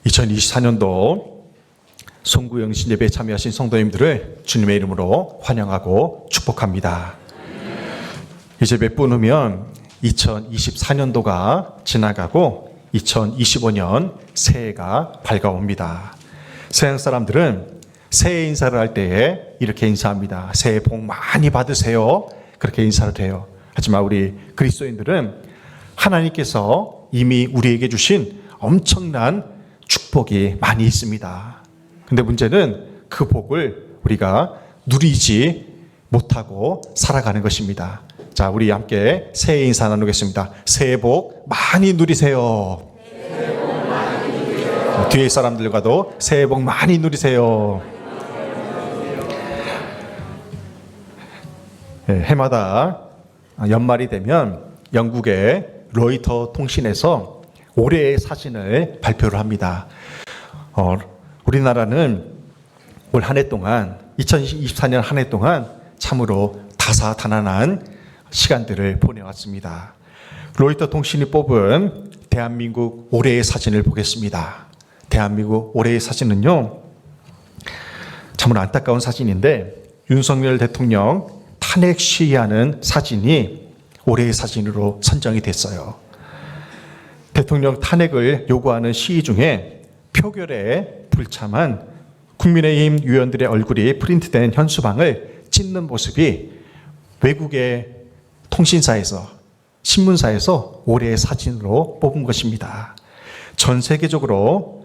2024년도 송구영신 예배에 참여하신 성도님들을 주님의 이름으로 환영하고 축복합니다. 이제 몇 분 후면 2024년도가 지나가고 2025년 새해가 밝아옵니다. 서양 사람들은 새해 인사를 할 때에 이렇게 인사합니다. 새해 복 많이 받으세요. 그렇게 인사를 해요. 하지만 우리 그리스도인들은 하나님께서 이미 우리에게 주신 엄청난 축복이 많이 있습니다. 근데 문제는 그 복을 우리가 누리지 못하고 살아가는 것입니다. 자, 우리 함께 새해 인사 나누겠습니다. 새해 복 많이 누리세요. 새해 복 많이 누리세요. 뒤에 사람들과도 새해 복 많이 누리세요. 네, 해마다 연말이 되면 영국의 로이터 통신에서 올해의 사진을 발표를 합니다. 우리나라는 올 한 해 동안 2024년 한 해 동안 참으로 다사다난한 시간들을 보내왔습니다. 로이터 통신이 뽑은 대한민국 올해의 사진을 보겠습니다. 대한민국 올해의 사진은요, 참으로 안타까운 사진인데 윤석열 대통령 탄핵 시위하는 사진이 올해의 사진으로 선정이 됐어요. 대통령 탄핵을 요구하는 시위 중에 표결에 불참한 국민의힘 의원들의 얼굴이 프린트된 현수막을 찢는 모습이 외국의 통신사에서, 신문사에서 올해의 사진으로 뽑은 것입니다. 전 세계적으로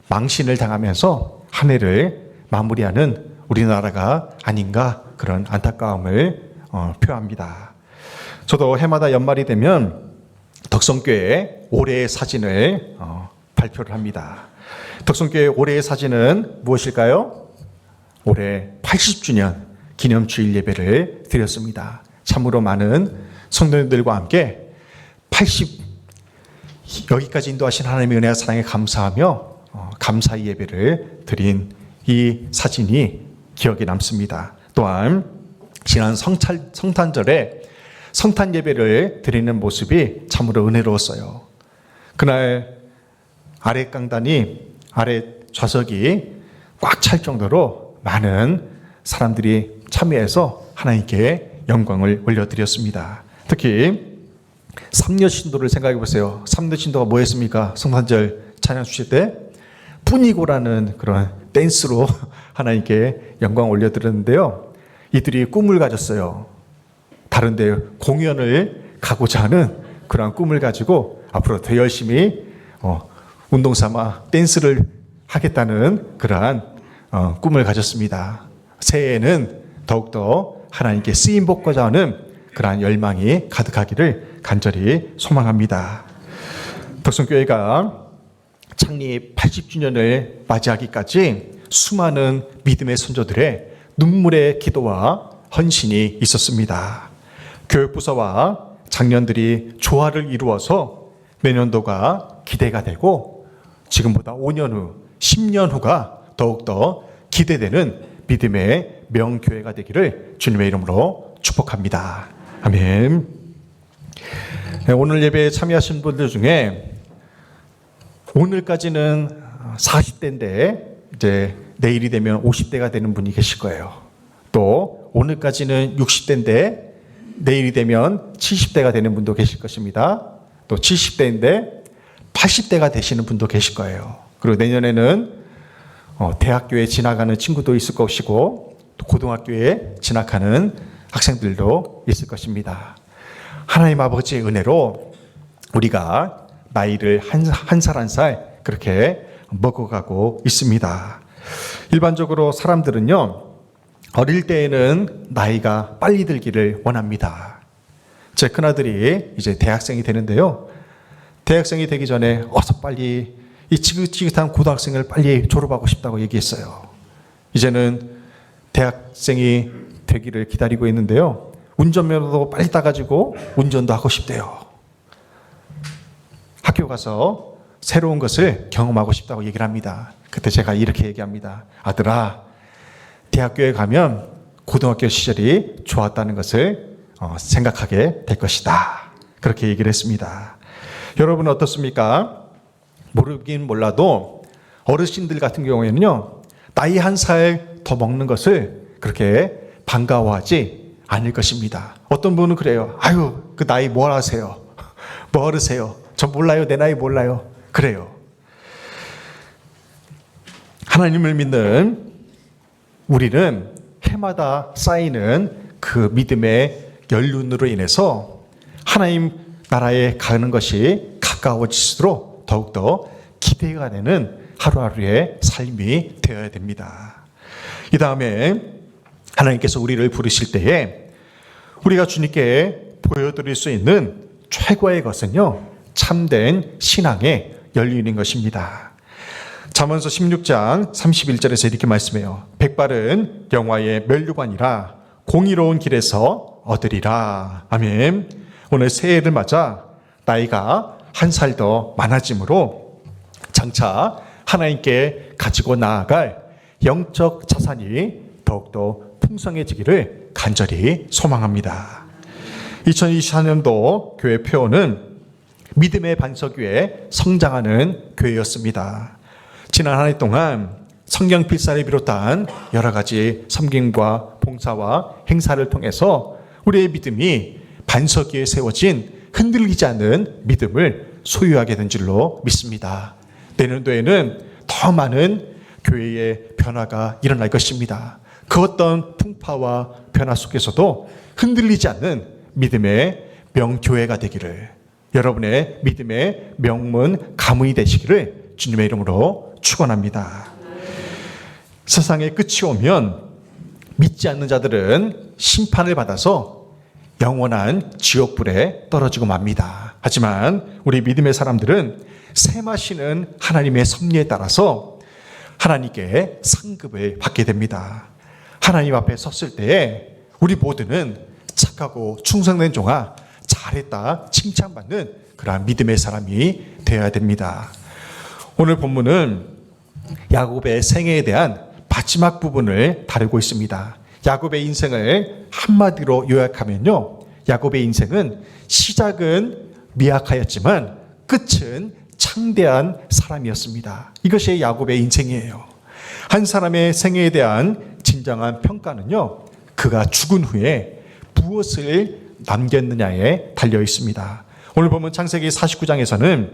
망신을 당하면서 한 해를 마무리하는 우리나라가 아닌가, 그런 안타까움을 표합니다. 저도 해마다 연말이 되면 덕성교회 올해의 사진을 발표를 합니다. 덕성교회 올해의 사진은 무엇일까요? 올해 80주년 기념주일 예배를 드렸습니다. 참으로 많은 성도님들과 함께 여기까지 인도하신 하나님의 은혜와 사랑에 감사하며 감사의 예배를 드린 이 사진이 기억에 남습니다. 또한 지난 성탄절에 성탄 예배를 드리는 모습이 참으로 은혜로웠어요. 그날 아래 강단이, 아래 좌석이 꽉 찰 정도로 많은 사람들이 참여해서 하나님께 영광을 올려드렸습니다. 특히 삼려신도를 생각해 보세요. 삼려신도가 뭐였습니까? 성탄절 찬양 주실 때 뿐이고라는 그런 댄스로 하나님께 영광 올려드렸는데요. 이들이 꿈을 가졌어요. 다른 데 공연을 가고자 하는 그런 꿈을 가지고 앞으로 더 열심히 운동 삼아 댄스를 하겠다는 그러한 꿈을 가졌습니다. 새해에는 더욱더 하나님께 쓰임 받고자 하는 그러한 열망이 가득하기를 간절히 소망합니다. 덕성교회가 창립 80주년을 맞이하기까지 수많은 믿음의 선조들의 눈물의 기도와 헌신이 있었습니다. 교육부서와 장년들이 조화를 이루어서 내년도가 기대가 되고 지금보다 5년 후, 10년 후가 더욱더 기대되는 믿음의 명교회가 되기를 주님의 이름으로 축복합니다. 아멘. 오늘 예배에 참여하신 분들 중에 오늘까지는 40대인데 이제 내일이 되면 50대가 되는 분이 계실 거예요. 또 오늘까지는 60대인데 내일이 되면 70대가 되는 분도 계실 것입니다. 또 70대인데 80대가 되시는 분도 계실 거예요. 그리고 내년에는 대학교에 진학하는 친구도 있을 것이고 또 고등학교에 진학하는 학생들도 있을 것입니다. 하나님 아버지의 은혜로 우리가 나이를 한 살 한 살 그렇게 먹어가고 있습니다. 일반적으로 사람들은요, 어릴 때에는 나이가 빨리 들기를 원합니다. 제 큰아들이 이제 대학생이 되는데요. 대학생이 되기 전에 어서 빨리 이 지긋지긋한 고등학생을 빨리 졸업하고 싶다고 얘기했어요. 이제는 대학생이 되기를 기다리고 있는데요. 운전면허도 빨리 따가지고 운전도 하고 싶대요. 학교 가서 새로운 것을 경험하고 싶다고 얘기를 합니다. 그때 제가 이렇게 얘기합니다. 아들아, 대학교에 가면 고등학교 시절이 좋았다는 것을 생각하게 될 것이다. 그렇게 얘기를 했습니다. 여러분은 어떻습니까? 모르긴 몰라도 어르신들 같은 경우에는요, 나이 1살 더 먹는 것을 그렇게 반가워하지 않을 것입니다. 어떤 분은 그래요. 아유, 그 나이 뭘 아세요? 뭐 하세요? 저 몰라요. 내 나이 몰라요. 그래요. 하나님을 믿는 우리는 해마다 쌓이는 그 믿음의 연륜으로 인해서 하나님 나라에 가는 것이 가까워질수록 더욱더 기대가 되는 하루하루의 삶이 되어야 됩니다. 이 다음에 하나님께서 우리를 부르실 때에 우리가 주님께 보여드릴 수 있는 최고의 것은요, 참된 신앙의 연륜인 것입니다. 잠언서 16장 31절에서 이렇게 말씀해요. 백발은 영화의 면류관이라 공의로운 길에서 얻으리라. 아멘. 오늘 새해를 맞아 나이가 1살 더 많아지므로 장차 하나님께 가지고 나아갈 영적 자산이 더욱더 풍성해지기를 간절히 소망합니다. 2024년도 교회 표어는 믿음의 반석 위에 성장하는 교회였습니다. 지난 한 해 동안 성경 필사를 비롯한 여러 가지 섬김과 봉사와 행사를 통해서 우리의 믿음이 반석 위에 세워진 흔들리지 않는 믿음을 소유하게 된 줄로 믿습니다. 내년도에는 더 많은 교회의 변화가 일어날 것입니다. 그 어떤 풍파와 변화 속에서도 흔들리지 않는 믿음의 명교회가 되기를, 여러분의 믿음의 명문 가문이 되시기를 주님의 이름으로 축원합니다. 세상의 끝이 오면 믿지 않는 자들은 심판을 받아서 영원한 지옥불에 떨어지고 맙니다. 하지만 우리 믿음의 사람들은 샘하시는 하나님의 섭리에 따라서 하나님께 상급을 받게 됩니다. 하나님 앞에 섰을 때에 우리 모두는 착하고 충성된 종아, 잘했다 칭찬받는 그러한 믿음의 사람이 되어야 됩니다. 오늘 본문은 야곱의 생애에 대한 마지막 부분을 다루고 있습니다. 야곱의 인생을 한마디로 요약하면요, 야곱의 인생은 시작은 미약하였지만 끝은 창대한 사람이었습니다. 이것이 야곱의 인생이에요. 한 사람의 생애에 대한 진정한 평가는요, 그가 죽은 후에 무엇을 남겼느냐에 달려 있습니다. 오늘 보면 창세기 49장에서는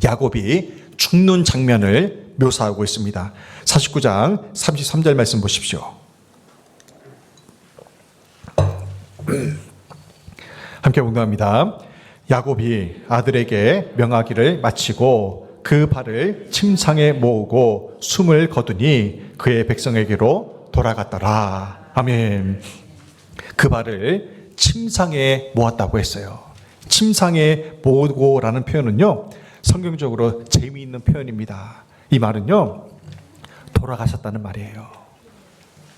야곱이 죽는 장면을 묘사하고 있습니다. 49장 33절 말씀 보십시오. 함께 공부합니다. 야곱이 아들에게 명하기를 마치고 그 발을 침상에 모으고 숨을 거두니 그의 백성에게로 돌아갔더라. 아멘. 그 발을 침상에 모았다고 했어요. 침상에 모으고라는 표현은요, 성경적으로 재미있는 표현입니다. 이 말은요, 돌아가셨다는 말이에요.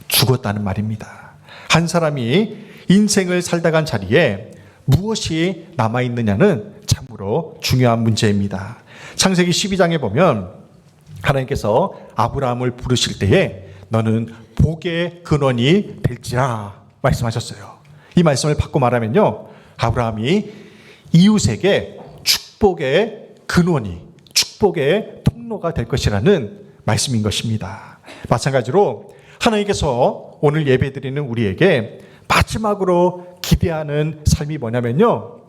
죽었다는 말입니다. 한 사람이 인생을 살다 간 자리에 무엇이 남아있느냐는 참으로 중요한 문제입니다. 창세기 12장에 보면 하나님께서 아브라함을 부르실 때에 너는 복의 근원이 될지라 말씀하셨어요. 이 말씀을 바꿔 말하면요, 아브라함이 이웃에게 축복의 근원이, 축복의 통로가 될 것이라는 말씀인 것입니다. 마찬가지로 하나님께서 오늘 예배드리는 우리에게 마지막으로 기대하는 삶이 뭐냐면요,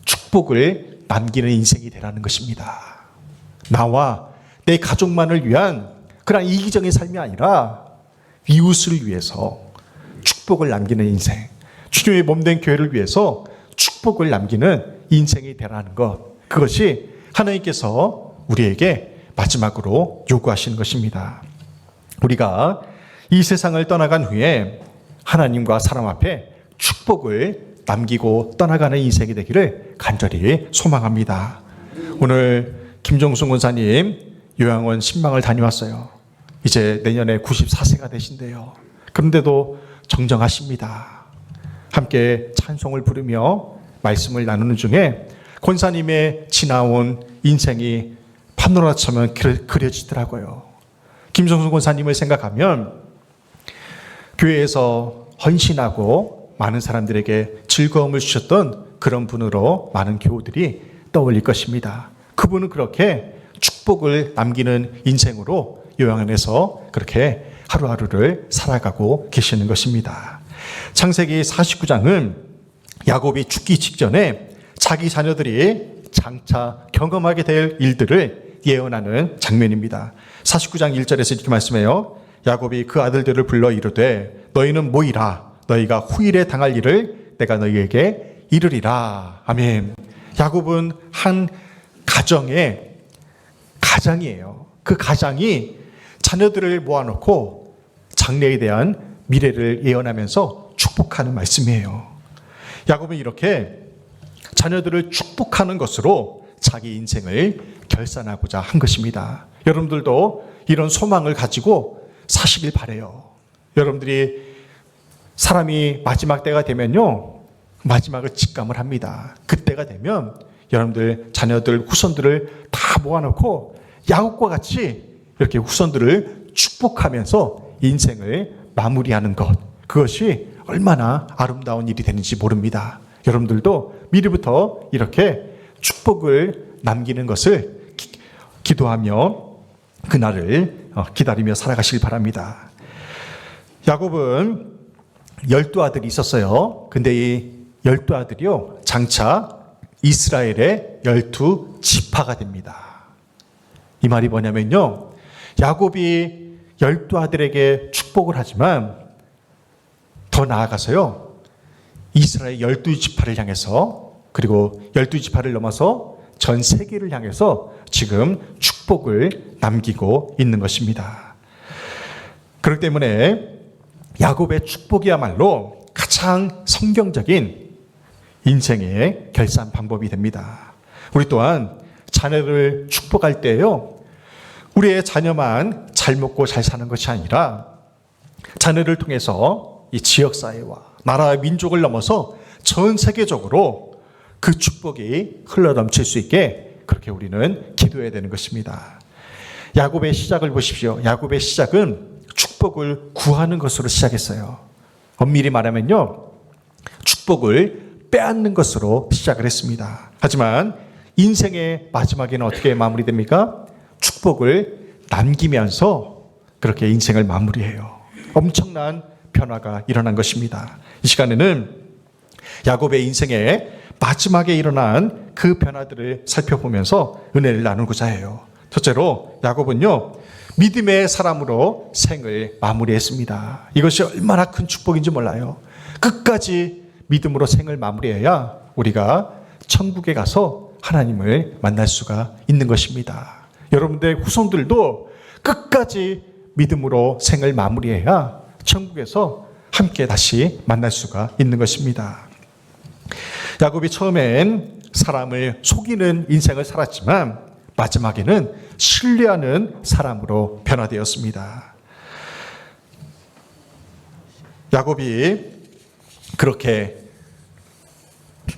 축복을 남기는 인생이 되라는 것입니다. 나와 내 가족만을 위한 그런 이기적인 삶이 아니라 이웃을 위해서 축복을 남기는 인생, 주님의 몸된 교회를 위해서 축복을 남기는 인생이 되라는 것, 그것이 하나님께서 우리에게 마지막으로 요구하시는 것입니다. 우리가 이 세상을 떠나간 후에 하나님과 사람 앞에 축복을 남기고 떠나가는 인생이 되기를 간절히 소망합니다. 오늘 김종순 권사님 요양원 신방을 다녀왔어요. 이제 내년에 94세가 되신대요. 그런데도 정정하십니다. 함께 찬송을 부르며 말씀을 나누는 중에 권사님의 지나온 인생이 파노라처럼 그려지더라고요. 김종순 권사님을 생각하면 교회에서 헌신하고 많은 사람들에게 즐거움을 주셨던 그런 분으로 많은 교우들이 떠올릴 것입니다. 그분은 그렇게 축복을 남기는 인생으로 요양원에서 그렇게 하루하루를 살아가고 계시는 것입니다. 창세기 49장은 야곱이 죽기 직전에 자기 자녀들이 장차 경험하게 될 일들을 예언하는 장면입니다. 49장 1절에서 이렇게 말씀해요. 야곱이 그 아들들을 불러 이르되 너희는 모이라. 너희가 후일에 당할 일을 내가 너희에게 이르리라. 아멘. 야곱은 한 가정의 가장이에요. 그 가장이 자녀들을 모아놓고 장래에 대한 미래를 예언하면서 축복하는 말씀이에요. 야곱은 이렇게 자녀들을 축복하는 것으로 자기 인생을 결산하고자 한 것입니다. 여러분들도 이런 소망을 가지고 사시길 바라요. 여러분들이 사람이 마지막 때가 되면요, 마지막을 직감을 합니다. 그때가 되면 여러분들 자녀들 후손들을 다 모아놓고 야곱과 같이 이렇게 후손들을 축복하면서 인생을 마무리하는 것, 그것이 얼마나 아름다운 일이 되는지 모릅니다. 여러분들도 미리부터 이렇게 축복을 남기는 것을 기도하며 그날을 기다리며 살아가시길 바랍니다. 야곱은 12아들이 있었어요. 근데 이 12아들이요, 장차 이스라엘의 12지파가 됩니다. 이 말이 뭐냐면요, 야곱이 12아들에게 축복을 하지만 더 나아가서요, 이스라엘 12지파를 향해서, 그리고 12지파를 넘어서 전 세계를 향해서 지금 축복을 남기고 있는 것입니다. 그렇기 때문에 야곱의 축복이야말로 가장 성경적인 인생의 결산 방법이 됩니다. 우리 또한 자녀를 축복할 때요, 우리의 자녀만 잘 먹고 잘 사는 것이 아니라 자녀를 통해서 이 지역사회와 나라와 민족을 넘어서 전 세계적으로 그 축복이 흘러넘칠 수 있게 그렇게 우리는 기도해야 되는 것입니다. 야곱의 시작을 보십시오. 야곱의 시작은 축복을 구하는 것으로 시작했어요. 엄밀히 말하면요, 축복을 빼앗는 것으로 시작을 했습니다. 하지만 인생의 마지막에는 어떻게 마무리됩니까? 축복을 남기면서 그렇게 인생을 마무리해요. 엄청난 변화가 일어난 것입니다. 이 시간에는 야곱의 인생에 마지막에 일어난 그 변화들을 살펴보면서 은혜를 나누고자 해요. 첫째로 야곱은요, 믿음의 사람으로 생을 마무리했습니다. 이것이 얼마나 큰 축복인지 몰라요. 끝까지 믿음으로 생을 마무리해야 우리가 천국에 가서 하나님을 만날 수가 있는 것입니다. 여러분들의 후손들도 끝까지 믿음으로 생을 마무리해야 천국에서 함께 다시 만날 수가 있는 것입니다. 야곱이 처음엔 사람을 속이는 인생을 살았지만 마지막에는 신뢰하는 사람으로 변화되었습니다. 야곱이 그렇게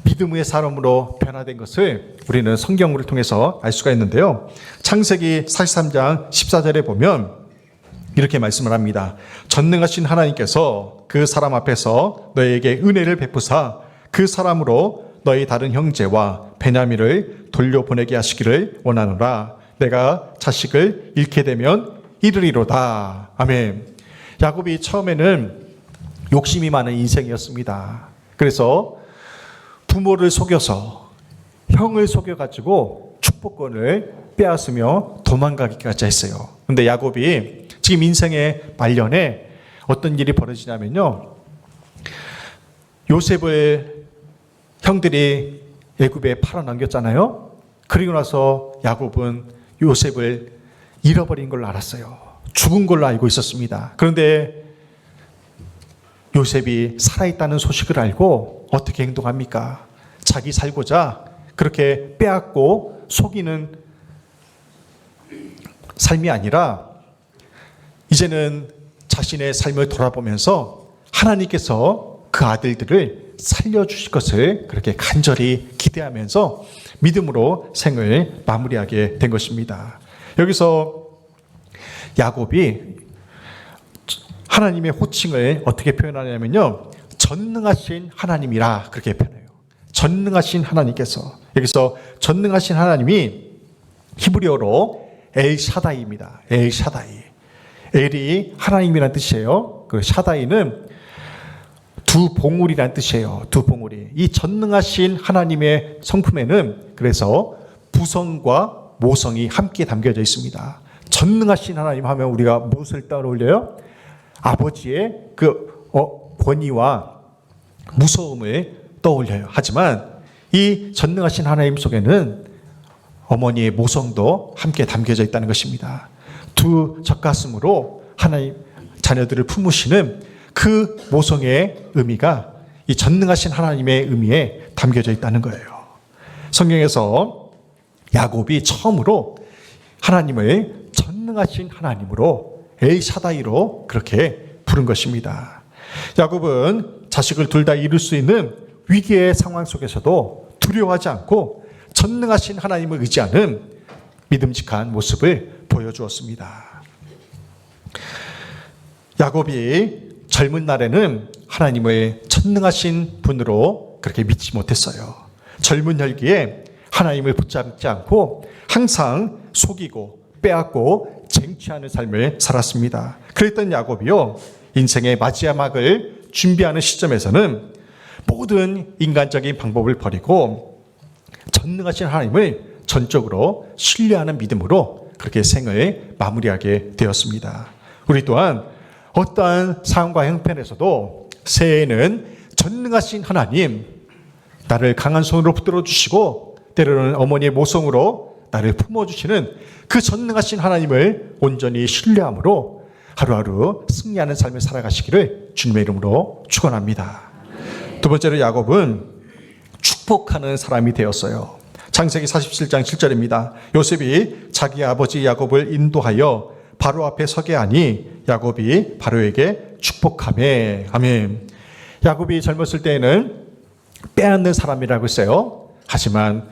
믿음의 사람으로 변화된 것을 우리는 성경을 통해서 알 수가 있는데요. 창세기 43장 14절에 보면 이렇게 말씀을 합니다. 전능하신 하나님께서 그 사람 앞에서 너에게 은혜를 베푸사 그 사람으로 너희 다른 형제와 베냐민을 돌려보내게 하시기를 원하노라. 내가 자식을 잃게 되면 이르리로다. 아멘. 야곱이 처음에는 욕심이 많은 인생이었습니다. 그래서 부모를 속여서 형을 속여가지고 축복권을 빼앗으며 도망가기까지 했어요. 근데 야곱이 지금 인생의 말년에 어떤 일이 벌어지냐면요, 요셉을 형들이 애굽에 팔아넘겼잖아요. 그리고 나서 야곱은 요셉을 잃어버린 걸로 알았어요. 죽은 걸로 알고 있었습니다. 그런데 요셉이 살아있다는 소식을 알고 어떻게 행동합니까? 자기 살고자 그렇게 빼앗고 속이는 삶이 아니라 이제는 자신의 삶을 돌아보면서 하나님께서 그 아들들을 살려주실 것을 그렇게 간절히 기대하면서 믿음으로 생을 마무리하게 된 것입니다. 여기서 야곱이 하나님의 호칭을 어떻게 표현하냐면요, 전능하신 하나님이라 그렇게 표현해요. 전능하신 하나님께서, 여기서 전능하신 하나님이 히브리어로 엘샤다이입니다. 엘샤다이. 엘이 하나님이라는 뜻이에요. 그 샤다이는 두 봉우리라는 뜻이에요. 두 봉우리. 이 전능하신 하나님의 성품에는 그래서 부성과 모성이 함께 담겨져 있습니다. 전능하신 하나님 하면 우리가 무엇을 떠올려요? 아버지의 그 권위와 무서움을 떠올려요. 하지만 이 전능하신 하나님 속에는 어머니의 모성도 함께 담겨져 있다는 것입니다. 두 젖가슴으로 하나님 자녀들을 품으시는 그 모성의 의미가 이 전능하신 하나님의 의미에 담겨져 있다는 거예요. 성경에서 야곱이 처음으로 하나님을 전능하신 하나님으로 엘샤다이로 그렇게 부른 것입니다. 야곱은 자식을 둘 다 잃을 수 있는 위기의 상황 속에서도 두려워하지 않고 전능하신 하나님을 의지하는 믿음직한 모습을 보여주었습니다. 야곱이 젊은 날에는 하나님을 전능하신 분으로 그렇게 믿지 못했어요. 젊은 혈기에 하나님을 붙잡지 않고 항상 속이고 빼앗고 쟁취하는 삶을 살았습니다. 그랬던 야곱이요, 인생의 마지막을 준비하는 시점에서는 모든 인간적인 방법을 버리고 전능하신 하나님을 전적으로 신뢰하는 믿음으로 그렇게 생을 마무리하게 되었습니다. 우리 또한 어떠한 상황과 형편에서도 새해에는 전능하신 하나님, 나를 강한 손으로 붙들어 주시고 때로는 어머니의 모성으로 나를 품어주시는 그 전능하신 하나님을 온전히 신뢰함으로 하루하루 승리하는 삶을 살아가시기를 주님의 이름으로 축원합니다. 두 번째로 야곱은 축복하는 사람이 되었어요. 창세기 47장 7절입니다. 요셉이 자기 아버지 야곱을 인도하여 바로 앞에 서게 하니 야곱이 바로에게 축복하매. 아멘. 야곱이 젊었을 때에는 빼앗는 사람이라고 했어요. 하지만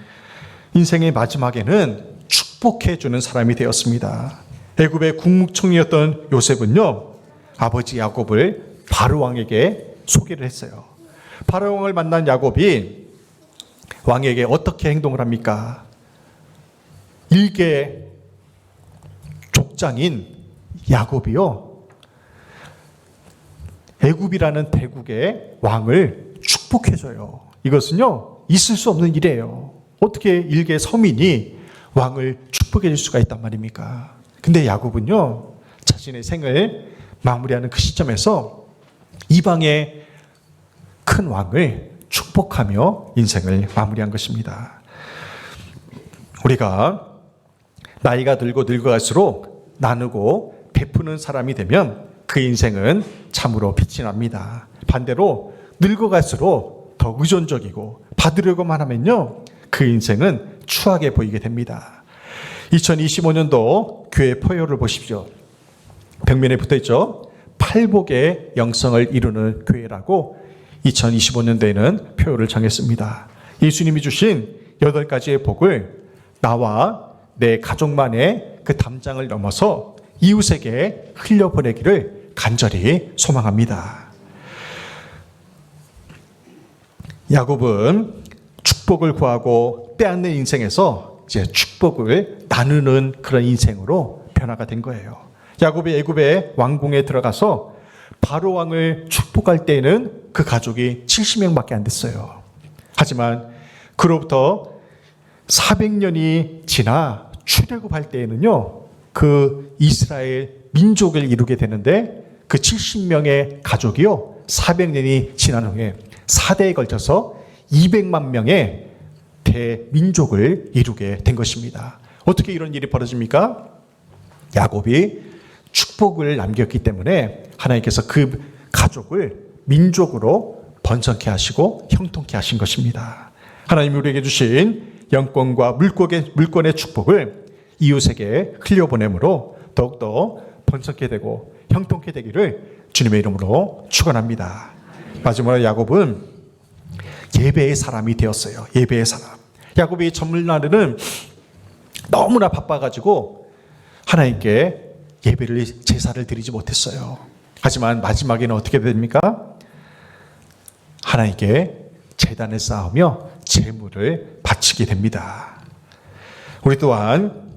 인생의 마지막에는 축복해주는 사람이 되었습니다. 애굽의 국무총리였던 요셉은요, 아버지 야곱을 바로 왕에게 소개를 했어요. 바로 왕을 만난 야곱이 왕에게 어떻게 행동을 합니까? 일개 족장인 야곱이요, 애굽이라는 대국의 왕을 축복해줘요. 이것은요, 있을 수 없는 일이에요. 어떻게 일개 서민이 왕을 축복해 줄 수가 있단 말입니까? 근데 야곱은요, 자신의 생을 마무리하는 그 시점에서 이방의 큰 왕을 축복하며 인생을 마무리한 것입니다. 우리가 나이가 들고 늙어갈수록 나누고 베푸는 사람이 되면 그 인생은 참으로 빛이 납니다. 반대로 늙어갈수록 더 의존적이고 받으려고만 하면요, 그 인생은 추하게 보이게 됩니다. 2025년도 교회 포효를 보십시오. 벽면에 붙어있죠. 팔복의 영성을 이루는 교회라고 2025년도에는 표를 정했습니다. 예수님이 주신 8가지의 복을 나와 내 가족만의 그 담장을 넘어서 이웃에게 흘려보내기를 간절히 소망합니다. 야곱은 축복을 구하고 빼앗는 인생에서 이제 축복을 나누는 그런 인생으로 변화가 된 거예요. 야곱이 애굽의 왕궁에 들어가서 바로 왕을 축복할 때에는 그 가족이 70명밖에 안 됐어요. 하지만 그로부터 400년이 지나 출애굽할 때에는요, 그 이스라엘 민족을 이루게 되는데 그 70명의 가족이요, 400년이 지난 후에 4대에 걸쳐서 200만 명의 대민족을 이루게 된 것입니다. 어떻게 이런 일이 벌어집니까? 야곱이 축복을 남겼기 때문에 하나님께서 그 가족을 민족으로 번성케 하시고 형통케 하신 것입니다. 하나님이 우리에게 주신 영권과 물권의 축복을 이웃에게 흘려보내므로 더욱더 번성케 되고 형통케 되기를 주님의 이름으로 축원합니다. 마지막으로 야곱은 예배의 사람이 되었어요. 예배의 사람. 야곱이 젊은 날에는 너무나 바빠가지고 하나님께 예배를, 제사를 드리지 못했어요. 하지만 마지막에는 어떻게 됩니까? 하나님께 제단을 쌓으며 제물을 바치게 됩니다. 우리 또한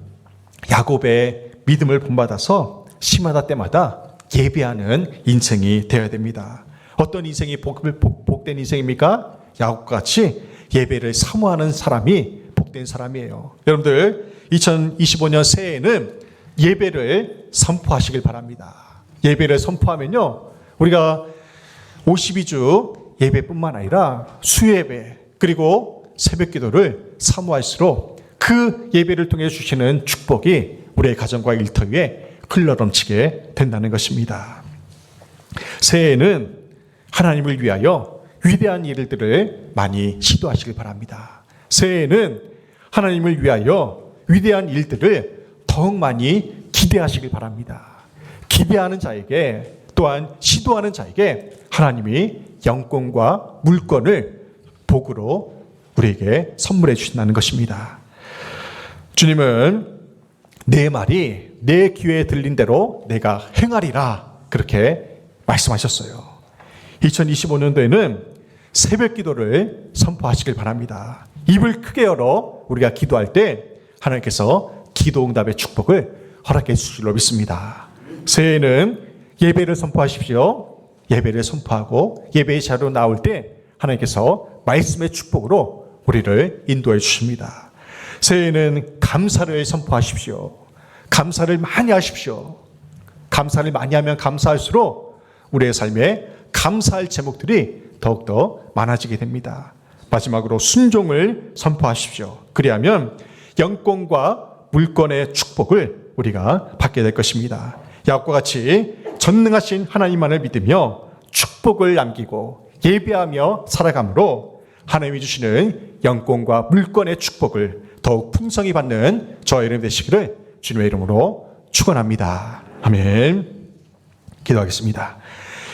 야곱의 믿음을 본받아서 시마다 때마다 예배하는 인생이 되어야 됩니다. 어떤 인생이 복된 인생입니까? 야곱과 같이 예배를 사모하는 사람이 복된 사람이에요. 여러분들 2025년 새해에는 예배를 선포하시길 바랍니다. 예배를 선포하면요, 우리가 52주 예배뿐만 아니라 수예배 그리고 새벽기도를 사모할수록 그 예배를 통해 주시는 축복이 우리의 가정과 일터에 흘러넘치게 된다는 것입니다. 새해에는 하나님을 위하여 위대한 일들을 많이 시도하시길 바랍니다. 새해에는 하나님을 위하여 위대한 일들을 더욱 많이 기대하시길 바랍니다. 기대하는 자에게, 또한 시도하는 자에게 하나님이 영권과 물권을 복으로 우리에게 선물해 주신다는 것입니다. 주님은 내 말이 내 귀에 들린 대로 내가 행하리라, 그렇게 말씀하셨어요. 2025년도에는 새벽 기도를 선포하시길 바랍니다. 입을 크게 열어 우리가 기도할 때 하나님께서 기도 응답의 축복을 허락해 주실 줄로 믿습니다. 새해에는 예배를 선포하십시오. 예배를 선포하고 예배의 자리로 나올 때 하나님께서 말씀의 축복으로 우리를 인도해 주십니다. 새해에는 감사를 선포하십시오. 감사를 많이 하십시오. 감사를 많이 하면 감사할수록 우리의 삶에 감사할 제목들이 더욱더 많아지게 됩니다. 마지막으로 순종을 선포하십시오. 그리하면 영권과 물권의 축복을 우리가 받게 될 것입니다. 야곱과 같이 전능하신 하나님만을 믿으며 축복을 남기고 예배하며 살아감으로 하나님이 주시는 영권과 물권의 축복을 더욱 풍성히 받는 저의 이름 되시기를 주님의 이름으로 축원합니다. 아멘. 기도하겠습니다.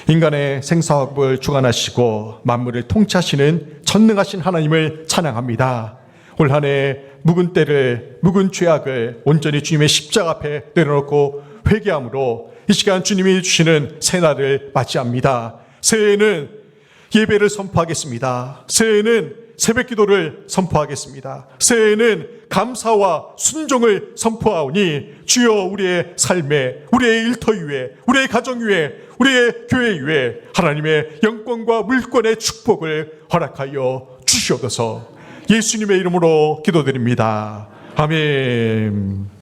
인간의 생사학을 주관하시고 만물을 통치하시는 전능하신 하나님을 찬양합니다. 올 한 해 묵은 때를, 묵은 죄악을 온전히 주님의 십자가 앞에 내려놓고 회개함으로 이 시간 주님이 주시는 새날을 맞이합니다. 새해에는 예배를 선포하겠습니다. 새해에는 새벽 기도를 선포하겠습니다. 새해에는 감사와 순종을 선포하오니 주여 우리의 삶에, 우리의 일터 위에, 우리의 가정 위에, 우리의 교회 위에 하나님의 영권과 물권의 축복을 허락하여 주시옵소서. 예수님의 이름으로 기도드립니다. 아멘.